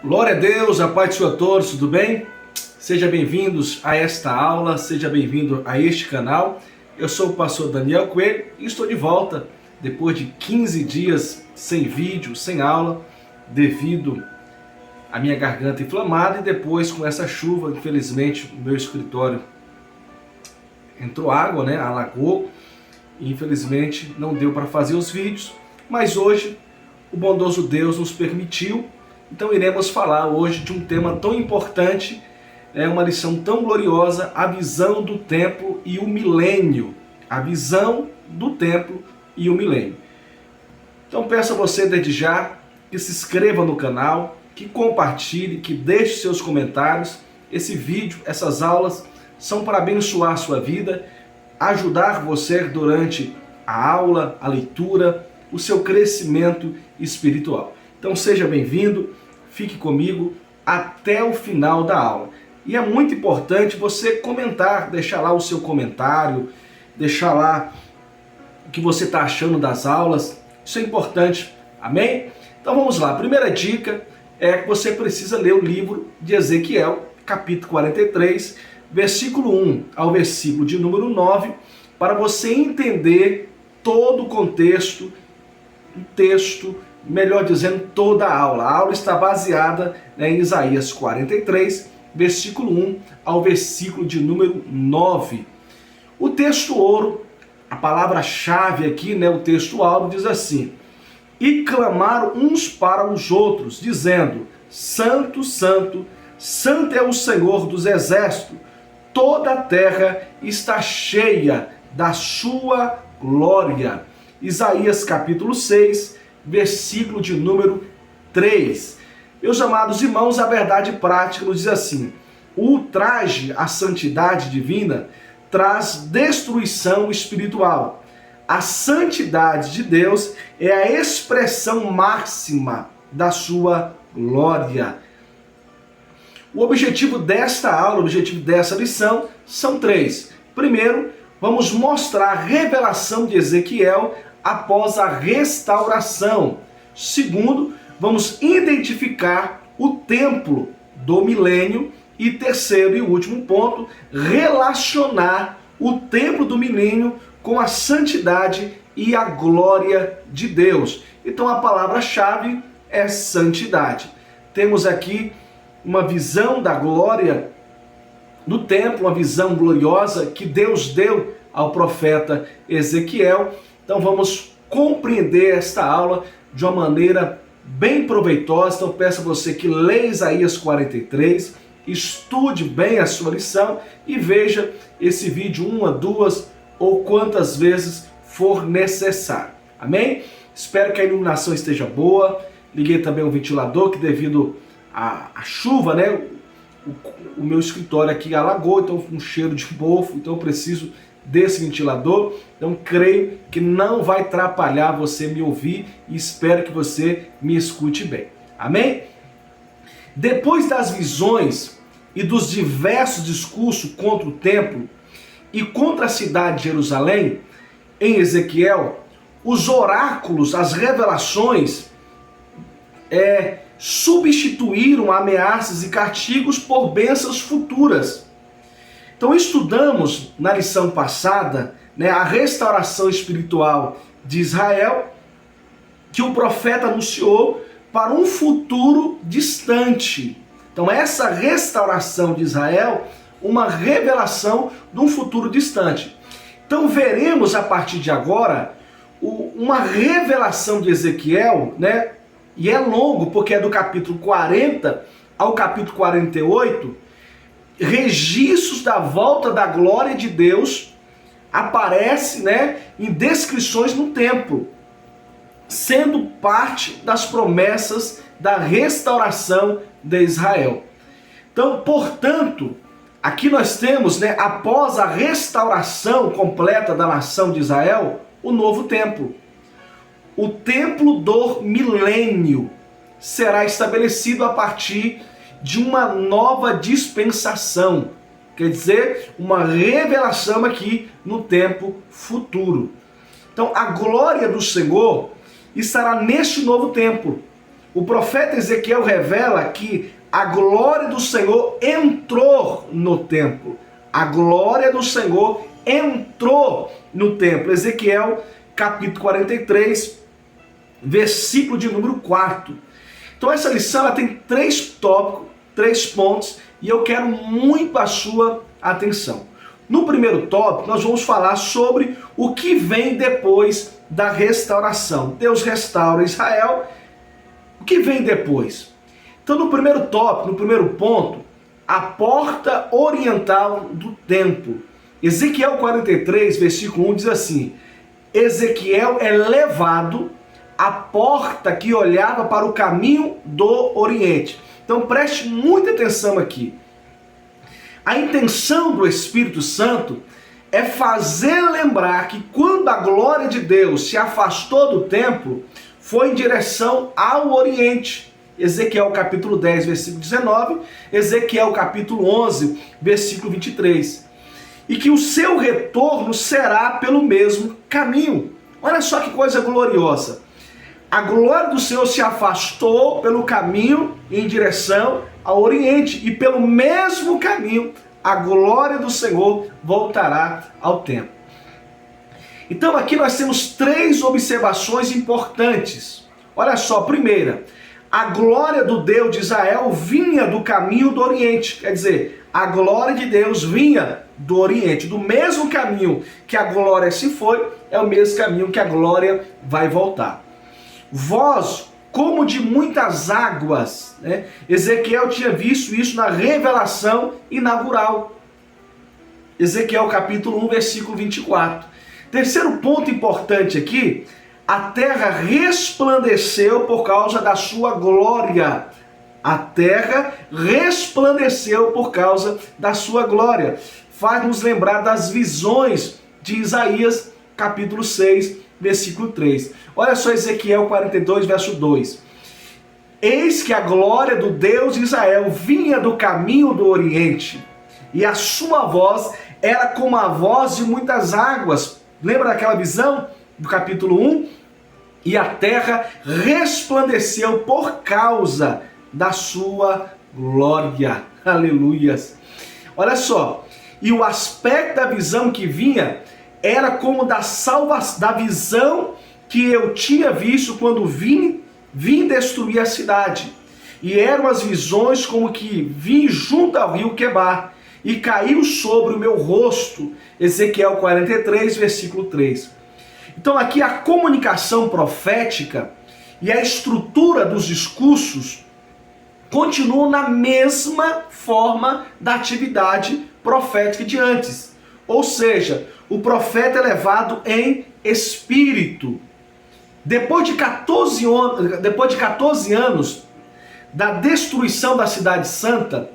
Glória a Deus, a paz do Senhor a todos, tudo bem? Sejam bem-vindos a esta aula, seja bem-vindo a este canal. Eu sou o pastor Daniel Coelho e estou de volta depois de 15 dias sem vídeo, sem aula, devido à minha garganta inflamada e depois com essa chuva, infelizmente, o meu escritório entrou água, alagou, e infelizmente não deu para fazer os vídeos, mas hoje o bondoso Deus nos permitiu. Então iremos falar hoje de um tema tão importante, uma lição tão gloriosa, a visão do templo e o milênio. A visão do templo e o milênio. Então peço a você desde já que se inscreva no canal, que compartilhe, que deixe seus comentários. Esse vídeo, essas aulas são para abençoar a sua vida, ajudar você durante a aula, a leitura, o seu crescimento espiritual. Então seja bem-vindo, fique comigo até o final da aula. E é muito importante você comentar, deixar lá o seu comentário, deixar lá o que você está achando das aulas. Isso é importante, amém? Então vamos lá, a primeira dica é que você precisa ler o livro de Ezequiel, capítulo 43, versículo 1 ao versículo de número 9, para você entender todo o contexto, o texto, melhor dizendo, toda a aula. A aula está baseada em Isaías 43, versículo 1 ao versículo de número 9. O texto ouro, a palavra-chave aqui, o texto áureo diz assim: e clamaram uns para os outros, dizendo: Santo, Santo, Santo é o Senhor dos Exércitos, toda a terra está cheia da sua glória. Isaías capítulo 6, versículo de número 3. Meus amados irmãos, a verdade prática nos diz assim: o ultraje à santidade divina traz destruição espiritual. A santidade de Deus é a expressão máxima da sua glória. O objetivo desta aula, o objetivo dessa lição são três. Primeiro, vamos mostrar a revelação de Ezequiel após a restauração. Segundo, vamos identificar o templo do milênio. E terceiro e último ponto, relacionar o templo do milênio com a santidade e a glória de Deus. Então a palavra-chave é santidade. Temos aqui uma visão da glória do templo, uma visão gloriosa que Deus deu ao profeta Ezequiel. Então vamos compreender esta aula de uma maneira bem proveitosa. Então peço a você que leia Isaías 43, estude bem a sua lição e veja esse vídeo uma, duas ou quantas vezes for necessário. Amém? Espero que a iluminação esteja boa. Liguei também o ventilador, que devido à chuva, o meu escritório aqui alagou, então com um cheiro de mofo, então eu preciso desse ventilador. Então creio que não vai atrapalhar você me ouvir e espero que você me escute bem. Amém? Depois das visões e dos diversos discursos contra o templo e contra a cidade de Jerusalém, em Ezequiel, os oráculos, as revelações, substituíram ameaças e castigos por bênçãos futuras. Então estudamos na lição passada, a restauração espiritual de Israel, que o profeta anunciou para um futuro distante. Então essa restauração de Israel, uma revelação de um futuro distante. Então veremos a partir de agora uma revelação de Ezequiel, e é longo porque é do capítulo 40 ao capítulo 48, registros da volta da glória de Deus aparece, em descrições no templo, sendo parte das promessas da restauração de Israel. Então, portanto, aqui nós temos, após a restauração completa da nação de Israel, o novo templo. O templo do milênio será estabelecido a partir de uma nova dispensação, quer dizer, uma revelação aqui no tempo futuro. Então, a glória do Senhor estará neste novo templo, o profeta Ezequiel revela que a glória do Senhor entrou no templo. A glória do Senhor entrou no templo. Ezequiel, capítulo 43, versículo de número 4. Então essa lição ela tem 3 tópicos, 3 pontos, e eu quero muito a sua atenção. No primeiro tópico, nós vamos falar sobre o que vem depois da restauração. Deus restaura Israel. O que vem depois? Então, no primeiro tópico, no primeiro ponto, a porta oriental do templo. Ezequiel 43, versículo 1 diz assim: Ezequiel é levado à porta que olhava para o caminho do Oriente. Então preste muita atenção aqui. A intenção do Espírito Santo é fazer lembrar que quando a glória de Deus se afastou do templo, foi em direção ao Oriente. Ezequiel capítulo 10, versículo 19, Ezequiel capítulo 11, versículo 23. E que o seu retorno será pelo mesmo caminho. Olha só que coisa gloriosa. A glória do Senhor se afastou pelo caminho em direção ao Oriente, e pelo mesmo caminho a glória do Senhor voltará ao templo. Então aqui nós temos 3 observações importantes. Olha só, primeira, a glória do Deus de Israel vinha do caminho do Oriente. Quer dizer, a glória de Deus vinha do Oriente. Do mesmo caminho que a glória se foi, é o mesmo caminho que a glória vai voltar. Vós, como de muitas águas, né? Ezequiel tinha visto isso na revelação inaugural. Ezequiel capítulo 1, versículo 24. Terceiro ponto importante aqui, a terra resplandeceu por causa da sua glória. A terra resplandeceu por causa da sua glória. Faz-nos lembrar das visões de Isaías, capítulo 6, versículo 3. Olha só Ezequiel 42, verso 2. Eis que a glória do Deus de Israel vinha do caminho do Oriente, e a sua voz era como a voz de muitas águas. Lembra daquela visão do capítulo 1? E a terra resplandeceu por causa da sua glória. Aleluias. Olha só. E o aspecto da visão que vinha era como da visão que eu tinha visto quando vim destruir a cidade. E eram as visões como que vim junto ao rio Quebar, e caiu sobre o meu rosto. Ezequiel 43, versículo 3. Então aqui a comunicação profética e a estrutura dos discursos continuam na mesma forma da atividade profética de antes. Ou seja, o profeta é levado em espírito. Depois de 14 anos da destruição da cidade santa,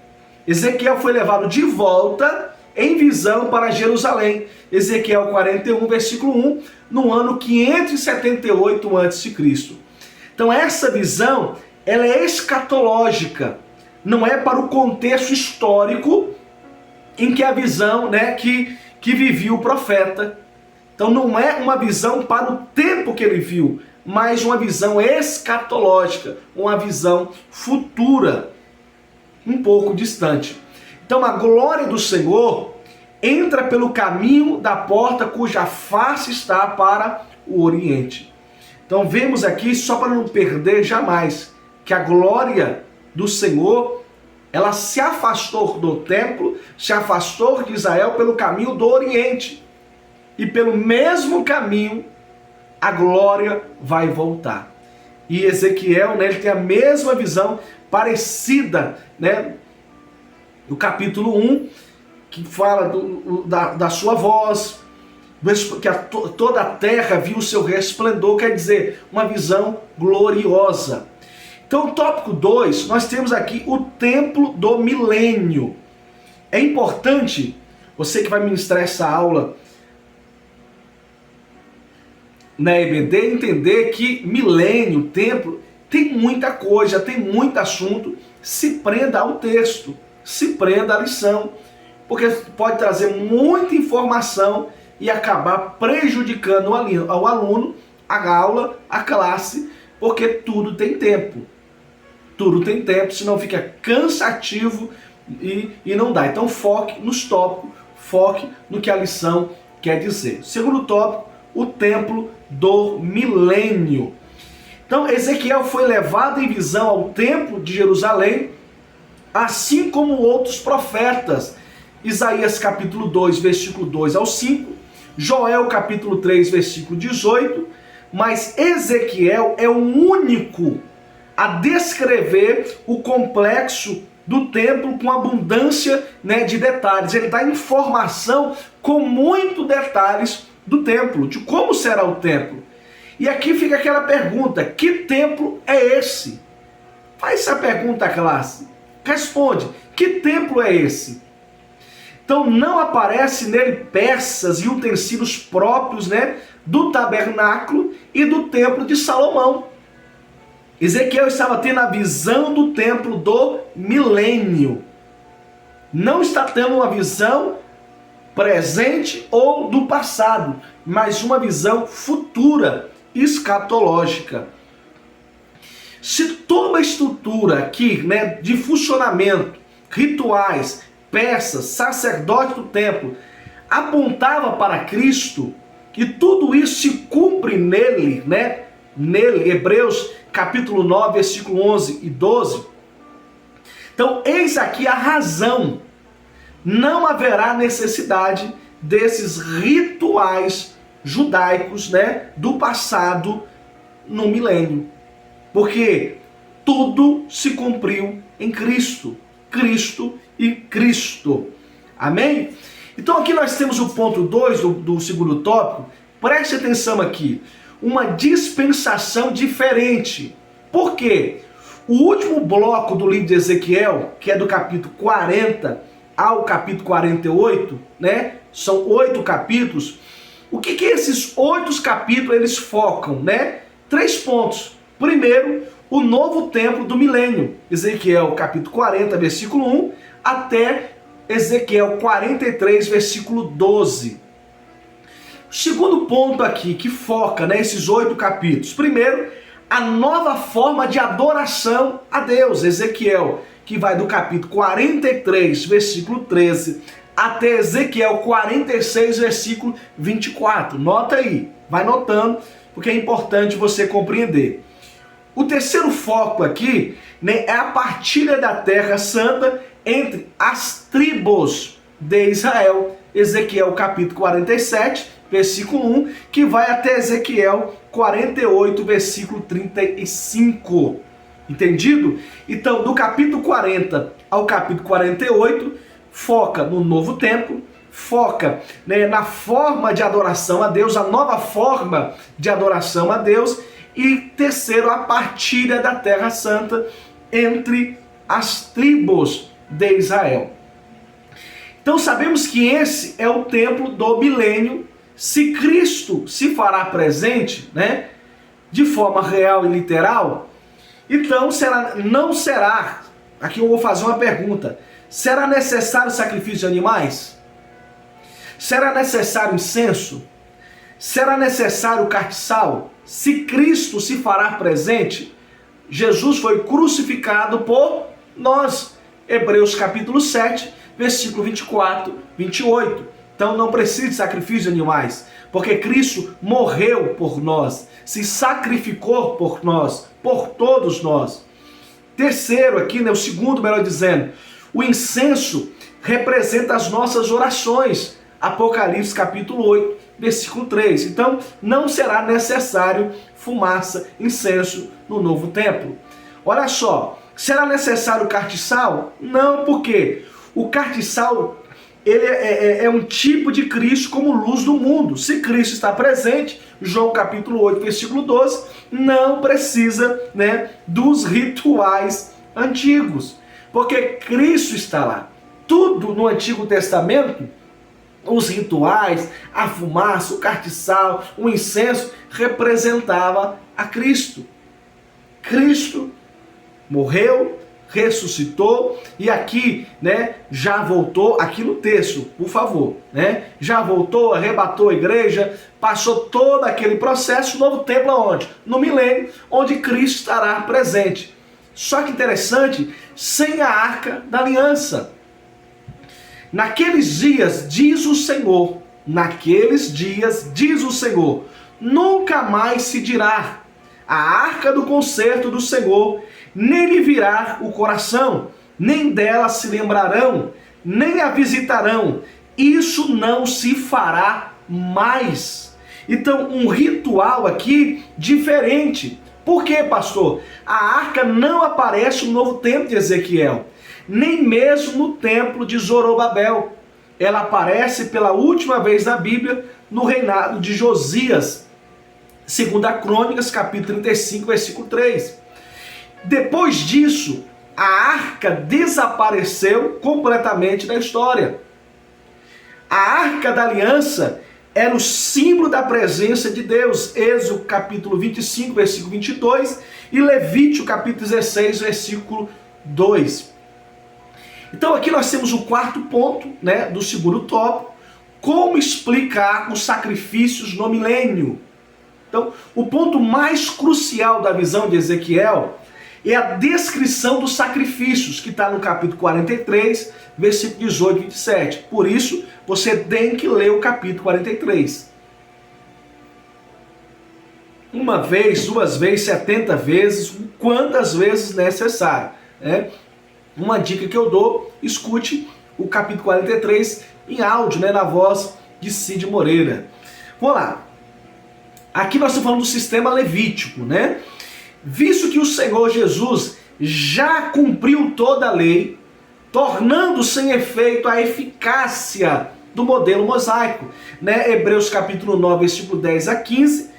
Ezequiel foi levado de volta em visão para Jerusalém. Ezequiel 41, versículo 1, no ano 578 a.C. Então essa visão, ela é escatológica, não é para o contexto histórico em que a visão, né, que vivia o profeta. Então não é uma visão para o tempo que ele viu, mas uma visão escatológica, uma visão futura, um pouco distante. Então a glória do Senhor entra pelo caminho da porta cuja face está para o Oriente. Então vemos aqui, só para não perder jamais, que a glória do Senhor, ela se afastou do templo, se afastou de Israel pelo caminho do Oriente. E pelo mesmo caminho, a glória vai voltar. E Ezequiel, né, ele tem a mesma visão parecida, né, no capítulo 1, que fala da sua voz, que toda a terra viu o seu resplendor, quer dizer, uma visão gloriosa. Então, tópico 2, nós temos aqui o templo do milênio. É importante, você que vai ministrar essa aula na EBD, entender que milênio, templo, tem muita coisa, tem muito assunto. Se prenda ao texto, se prenda à lição, porque pode trazer muita informação e acabar prejudicando ao aluno, a aula, a classe, porque tudo tem tempo. tudo tem tempo, senão fica cansativo e não dá. Então foque nos tópicos, foque no que a lição quer dizer. Segundo tópico, o templo do milênio. Então Ezequiel foi levado em visão ao templo de Jerusalém, assim como outros profetas. Isaías capítulo 2, versículo 2 ao 5, Joel capítulo 3, versículo 18, mas Ezequiel é o único a descrever o complexo do templo com abundância, de detalhes. Ele dá informação com muitos detalhes do templo, de como será o templo. E aqui fica aquela pergunta: que templo é esse? Faz essa pergunta, classe. Responde: que templo é esse? Então não aparece nele peças e utensílios próprios, do tabernáculo e do templo de Salomão. Ezequiel estava tendo a visão do templo do milênio. Não está tendo uma visão presente ou do passado, mas uma visão futura, escatológica. Se toda a estrutura aqui, de funcionamento, rituais, peças, sacerdote do templo, apontava para Cristo, e tudo isso se cumpre nele, nele, Hebreus capítulo 9, versículo 11 e 12. Então, eis aqui a razão. Não haverá necessidade desses rituais judaicos, do passado no milênio. Porque tudo se cumpriu em Cristo. Cristo e Cristo. Amém? Então aqui nós temos o ponto 2 do segundo tópico. Preste atenção aqui. Uma dispensação diferente. Por quê? O último bloco do livro de Ezequiel, que é do capítulo 40 ao capítulo 48, são 8 capítulos. O que esses 8 capítulos eles focam, 3 pontos. Primeiro, o novo templo do milênio. Ezequiel capítulo 40, versículo 1, até Ezequiel 43, versículo 12. O segundo ponto aqui, que foca nesses 8 capítulos. Primeiro, a nova forma de adoração a Deus. Ezequiel, que vai do capítulo 43, versículo 13, até Ezequiel 46, versículo 24. Nota aí, vai notando, porque é importante você compreender. O terceiro foco aqui, é a partilha da terra santa entre as tribos de Israel. Ezequiel capítulo 47, versículo 1, que vai até Ezequiel 48, versículo 35. Entendido? Então, do capítulo 40 ao capítulo 48, foca no novo templo, foca na forma de adoração a Deus, a nova forma de adoração a Deus. E terceiro, a partilha da terra santa entre as tribos de Israel. Então sabemos que esse é o templo do milênio. Se Cristo se fará presente, de forma real e literal, então não será, aqui eu vou fazer uma pergunta: será necessário sacrifício de animais? Será necessário incenso? Será necessário castiçal? Se Cristo se fará presente, Jesus foi crucificado por nós. Hebreus capítulo 7, versículo 24, 28. Então não precisa de sacrifício de animais, porque Cristo morreu por nós, se sacrificou por nós, por todos nós. Terceiro aqui, o segundo, melhor dizendo, o incenso representa as nossas orações. Apocalipse capítulo 8, versículo 3. Então, não será necessário fumaça, incenso no novo templo. Olha só, será necessário castiçal? Não, porque o castiçal ele é um tipo de Cristo como luz do mundo. Se Cristo está presente, João capítulo 8, versículo 12, não precisa dos rituais antigos, porque Cristo está lá. Tudo no Antigo Testamento, os rituais, a fumaça, o castiçal, o incenso, representava a Cristo. Cristo morreu, ressuscitou e aqui, já voltou, aqui no texto, por favor, já voltou, arrebatou a igreja, passou todo aquele processo, novo templo aonde? No milênio, onde Cristo estará presente. Só que interessante, sem a Arca da Aliança. Naqueles dias, diz o Senhor, nunca mais se dirá: a arca do concerto do Senhor, nem lhe virá o coração, nem dela se lembrarão, nem a visitarão. Isso não se fará mais. Então, um ritual aqui diferente. Por quê, pastor? A arca não aparece no novo templo de Ezequiel, nem mesmo no templo de Zorobabel. Ela aparece pela última vez na Bíblia no reinado de Josias, 2 Crônicas, capítulo 35, versículo 3. Depois disso, a arca desapareceu completamente da história. A Arca da Aliança era o símbolo da presença de Deus, Êxodo capítulo 25, versículo 22, e Levítico capítulo 16, versículo 2. Então aqui nós temos o quarto ponto, né, do segundo tópico: como explicar os sacrifícios no milênio. Então, o ponto mais crucial da visão de Ezequiel é a descrição dos sacrifícios, que está no capítulo 43, versículo 18 e 27. Por isso, você tem que ler o capítulo 43. Uma vez, 2 vezes, 70 vezes, quantas vezes necessário, né? Uma dica que eu dou: escute o capítulo 43 em áudio, né, na voz de Cid Moreira. Vamos lá. Aqui nós estamos falando do sistema levítico, né? Visto que o Senhor Jesus já cumpriu toda a lei, tornando sem efeito a eficácia do modelo mosaico, né? Hebreus capítulo 9, versículo 10 a 15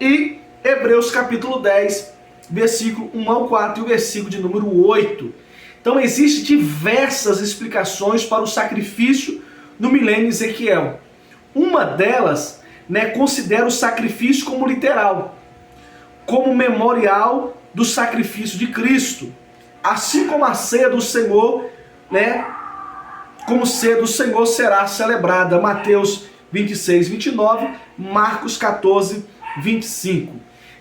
e Hebreus capítulo 10, versículo 1 ao 4 e o versículo de número 8. Então existem diversas explicações para o sacrifício no milênio de Ezequiel. Uma delas, né, considera o sacrifício como literal, como memorial do sacrifício de Cristo, assim como a ceia do Senhor, né, como ceia do Senhor será celebrada, Mateus 26, 29, Marcos 14, 25.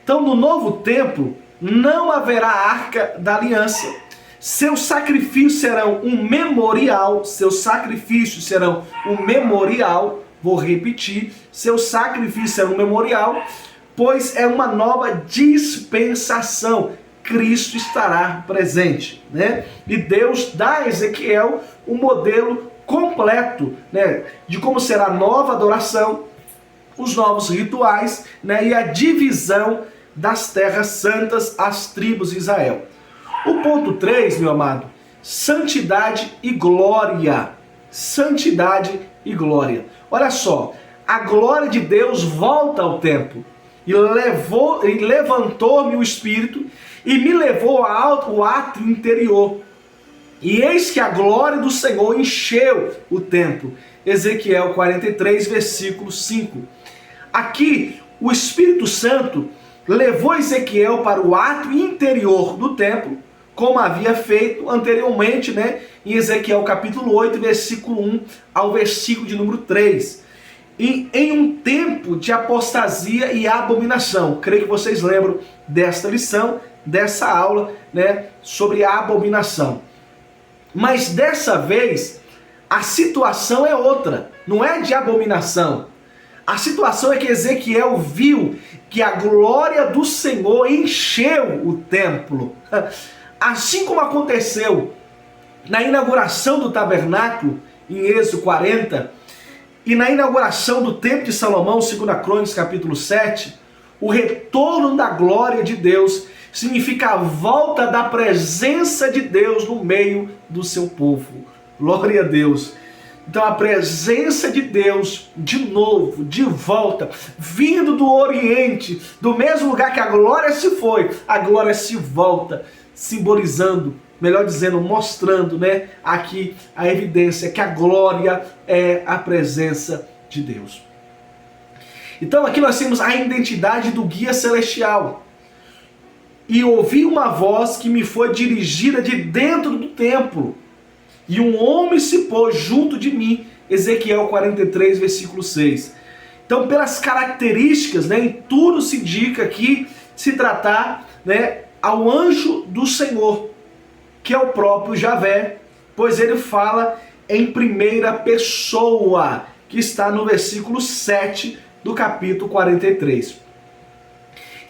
Então, no novo templo, não haverá arca da aliança. Seus sacrifícios serão um memorial, vou repetir, seus sacrifícios serão um memorial, pois é uma nova dispensação. Cristo estará presente, né? E Deus dá a Ezequiel um modelo completo, né, de como será a nova adoração, os novos rituais, né, e a divisão das terras santas às tribos de Israel. O ponto 3, meu amado: santidade e glória. Santidade e glória. Olha só, a glória de Deus volta ao templo. E levantou-me o Espírito e me levou ao átrio interior. E eis que a glória do Senhor encheu o templo. Ezequiel 43, versículo 5. Aqui, o Espírito Santo levou Ezequiel para o átrio interior do templo, como havia feito anteriormente, né, em Ezequiel capítulo 8, versículo 1 ao versículo de número 3. E em um tempo de apostasia e abominação. Creio que vocês lembram desta lição, dessa aula, né, sobre a abominação. Mas dessa vez, a situação é outra, não é de abominação. A situação é que Ezequiel viu que a glória do Senhor encheu o templo. Assim como aconteceu na inauguração do tabernáculo, em Êxodo 40, e na inauguração do templo de Salomão, 2 Crônicas capítulo 7, o retorno da glória de Deus significa a volta da presença de Deus no meio do seu povo. Glória a Deus. Então a presença de Deus, de novo, de volta, vindo do Oriente, do mesmo lugar que a glória se foi, a glória se volta, simbolizando, melhor dizendo, mostrando, né, aqui a evidência que a glória é a presença de Deus. Então aqui nós temos a identidade do guia celestial. E ouvi uma voz que me foi dirigida de dentro do templo. E um homem se pôs junto de mim. Ezequiel 43, versículo 6. Então, pelas características, né, em tudo se indica aqui se tratar, né, ao anjo do Senhor, que é o próprio Javé, pois ele fala em primeira pessoa, que está no versículo 7 do capítulo 43.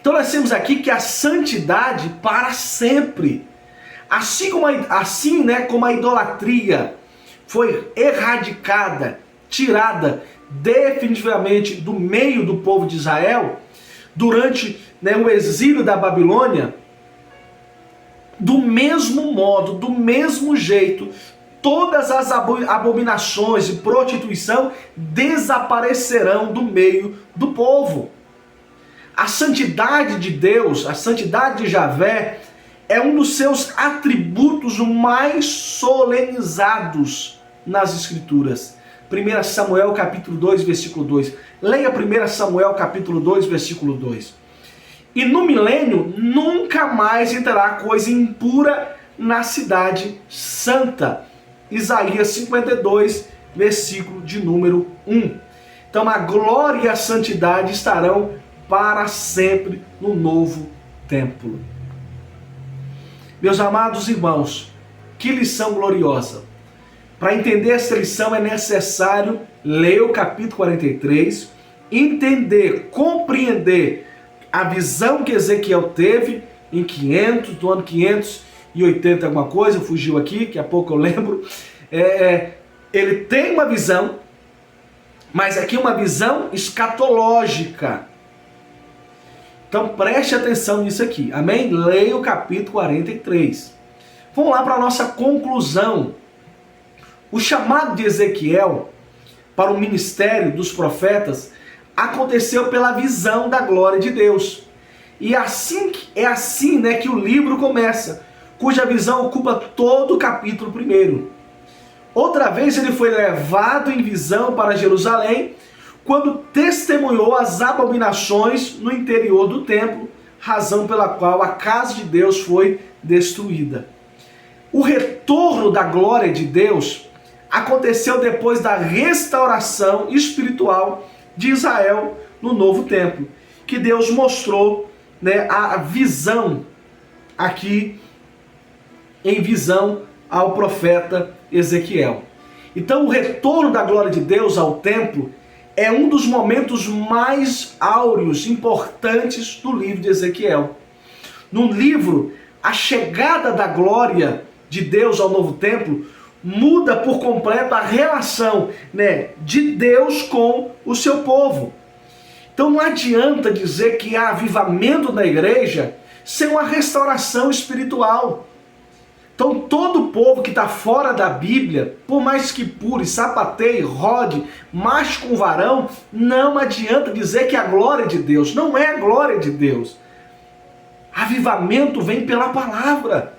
Então nós temos aqui que a santidade para sempre, como a idolatria foi erradicada, tirada definitivamente do meio do povo de Israel, durante o exílio da Babilônia, do mesmo modo, do mesmo jeito, todas as abominações de prostituição desaparecerão do meio do povo. A santidade de Deus, a santidade de Javé, é um dos seus atributos mais solenizados nas Escrituras. 1 Samuel capítulo 2, versículo 2. Leia 1 Samuel capítulo 2, versículo 2. E no milênio nunca mais entrará coisa impura na cidade santa. Isaías 52, versículo de número 1. Então a glória e a santidade estarão para sempre no novo templo. Meus amados irmãos, que lição gloriosa! Para entender essa lição é necessário ler o capítulo 43, entender, compreender a visão que Ezequiel teve no ano 580 alguma coisa, fugiu aqui, daqui a pouco eu lembro. Ele tem uma visão, mas aqui uma visão escatológica. Então preste atenção nisso aqui, amém? Leia o capítulo 43. Vamos lá para a nossa conclusão. O chamado de Ezequiel para o ministério dos profetas aconteceu pela visão da glória de Deus. E é assim que o livro começa, cuja visão ocupa todo o capítulo 1. Outra vez ele foi levado em visão para Jerusalém, quando testemunhou as abominações no interior do templo, razão pela qual a casa de Deus foi destruída. O retorno da glória de Deus aconteceu depois da restauração espiritual de Israel no novo templo, que Deus mostrou a visão aqui, em visão ao profeta Ezequiel. Então o retorno da glória de Deus ao templo é um dos momentos mais áureos, importantes do livro de Ezequiel. No livro, a chegada da glória de Deus ao novo templo muda por completo a relação de Deus com o seu povo. Então não adianta dizer que há avivamento na igreja sem uma restauração espiritual. Então todo povo que está fora da Bíblia, por mais que pule, sapateie, rode, mache com varão, não adianta dizer que é a glória de Deus. Não é a glória de Deus. Avivamento vem pela palavra.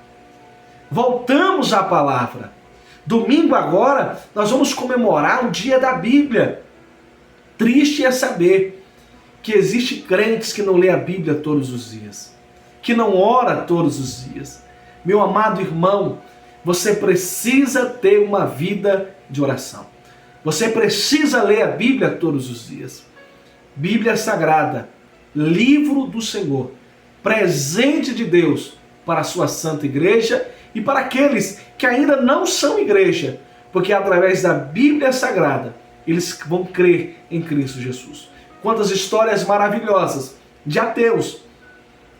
Voltamos à palavra. Domingo agora nós vamos comemorar o dia da Bíblia. Triste é saber que existem crentes que não lê a Bíblia todos os dias, que não ora todos os dias. Meu amado irmão, você precisa ter uma vida de oração. Você precisa ler a Bíblia todos os dias. Bíblia Sagrada, livro do Senhor, presente de Deus para a sua santa igreja e para aqueles que ainda não são igreja, porque através da Bíblia Sagrada eles vão crer em Cristo Jesus. Quantas histórias maravilhosas de ateus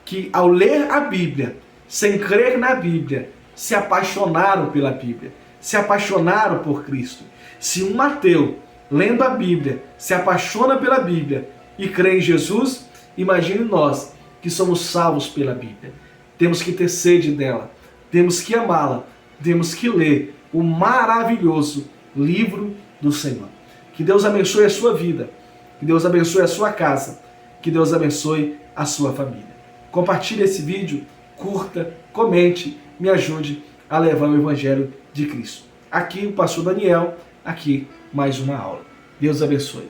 que ao ler a Bíblia, sem crer na Bíblia, se apaixonaram pela Bíblia, se apaixonaram por Cristo. Se um ateu, lendo a Bíblia, se apaixona pela Bíblia e crê em Jesus, imagine nós que somos salvos pela Bíblia. Temos que ter sede dela, temos que amá-la, temos que ler o maravilhoso livro do Senhor. Que Deus abençoe a sua vida, que Deus abençoe a sua casa, que Deus abençoe a sua família. Compartilhe esse vídeo, curta, comente, me ajude a levar o Evangelho de Cristo. Aqui o pastor Daniel, aqui mais uma aula. Deus abençoe.